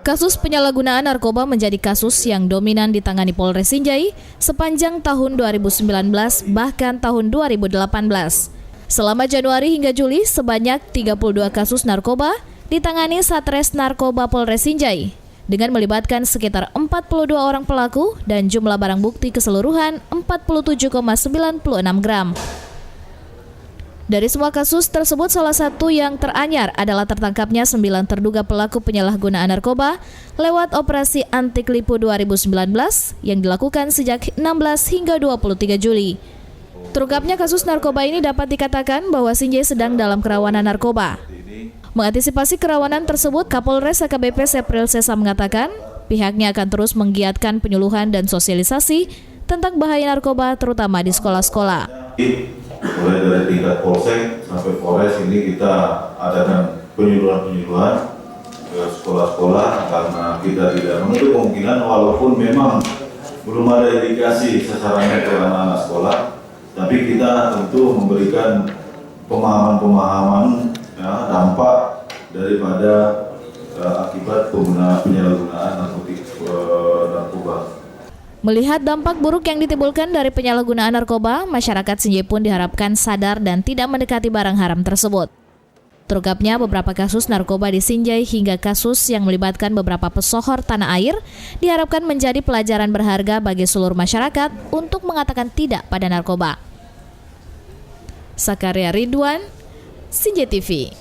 Kasus penyalahgunaan narkoba menjadi kasus yang dominan ditangani Polres Sinjai sepanjang tahun 2019 bahkan tahun 2018. Selama Januari hingga Juli, sebanyak 32 kasus narkoba ditangani Satres Narkoba Polres Sinjai dengan melibatkan sekitar 42 orang pelaku dan jumlah barang bukti keseluruhan 47,96 gram. Dari semua kasus tersebut, salah satu yang teranyar adalah tertangkapnya 9 terduga pelaku penyalahgunaan narkoba lewat operasi Antiklipu 2019 yang dilakukan sejak 16 hingga 23 Juli. Terungkapnya kasus narkoba ini dapat dikatakan bahwa Sinjai sedang dalam kerawanan narkoba. Mengantisipasi kerawanan tersebut, Kapolres AKBP Sepril Sesa mengatakan pihaknya akan terus menggiatkan penyuluhan dan sosialisasi tentang bahaya narkoba terutama di sekolah-sekolah. Mulai dari tingkat polsek sampai polres ini kita adakan penyuluhan ke sekolah-sekolah karena kita tidak menutup kemungkinan walaupun memang belum ada indikasi sasarannya ke anak-anak sekolah, tapi kita tentu memberikan pemahaman ya, dampak daripada akibat penyalahgunaan narkoba. Melihat dampak buruk yang ditimbulkan dari penyalahgunaan narkoba, masyarakat Sinjai pun diharapkan sadar dan tidak mendekati barang haram tersebut. Terungkapnya beberapa kasus narkoba di Sinjai hingga kasus yang melibatkan beberapa pesohor tanah air diharapkan menjadi pelajaran berharga bagi seluruh masyarakat untuk mengatakan tidak pada narkoba. Sakaria Ridwan, Sinjai TV.